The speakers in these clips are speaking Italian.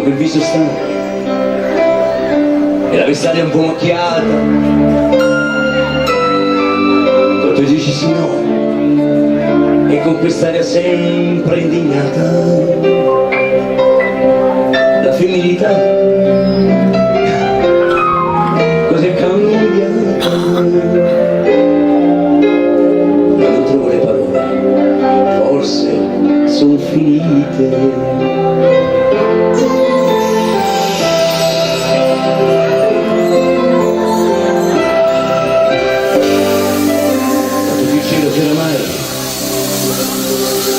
con quel viso stanco e la vestaglia un po' macchiata, quando tu dici sì no, e con quest'aria sempre indignata, la femminilità cos'è cambiata, ma non trovo le parole, forse sono finite.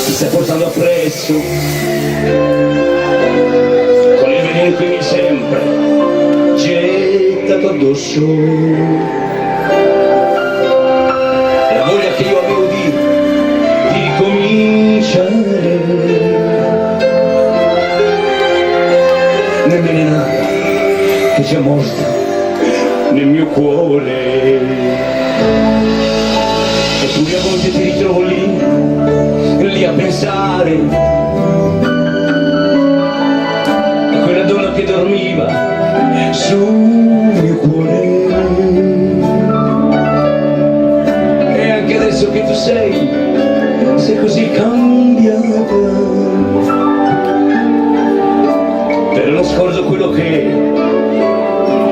Ti stai portando appresso con il veleno che mi hai sempre gettato addosso, la voglia che io avevo di ricominciare nell'envenenata che c'è morta nel mio cuore, e tu a volte ti ritrovo lì a pensare a quella donna che dormiva sul mio cuore, e anche adesso che tu sei così cambiata, però non scordo quello che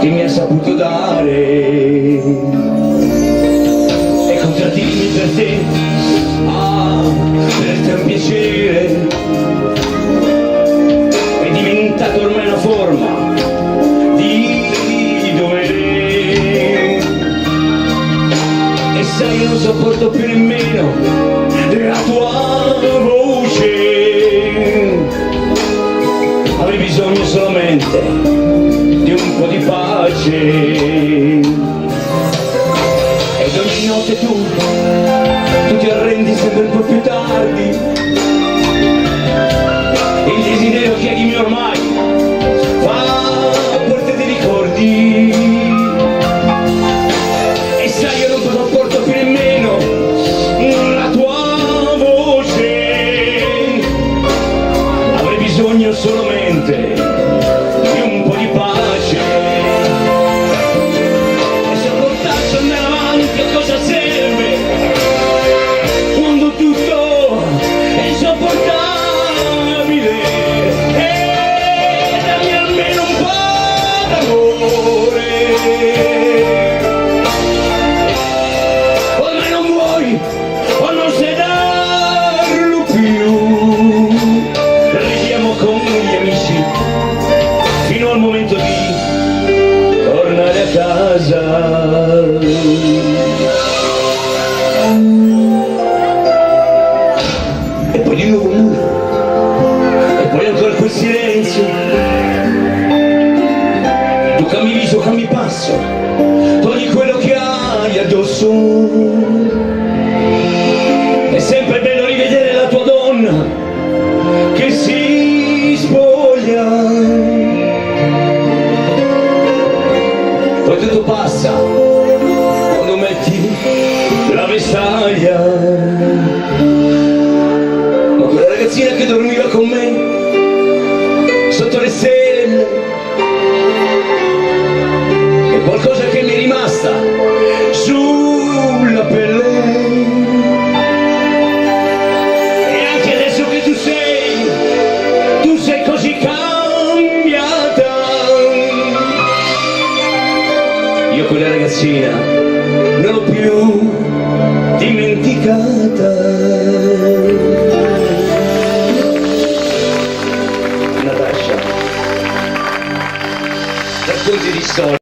mi ha saputo dare, e contraddimmi per te. Per te un piacere è diventato ormai una forma di dovere, e sai io non sopporto più nemmeno la tua voce, avrei bisogno solamente di un po' di pace, ed ogni notte tu ti arrendi sempre un po' più tardi, il desiderio chiedimi ormai fa porte dei ricordi, e sai io non sopporto più nemmeno la tua voce, avrei bisogno solamente di un po' di pace, e sopportarci andare avanti a cosa serve quando tutto è insopportabile, e dammi almeno un po' d'amore, ormai non vuoi o non sai darlo più, ridiamo con gli amici fino al momento di tornare a casa. E poi di nuovo un muro, e poi ancora quel silenzio, tu cambi viso, cambi passo, togli quello che hai addosso, è sempre bello rivedere la tua donna che si spoglia, poi tutto passa quando metti la vestaglia, che dormiva con me sotto le stelle, e qualcosa che mi è rimasta sulla pelle, e anche adesso che tu sei così cambiata, io quella ragazzina non l'ho più dimenticata. Racconti di storie.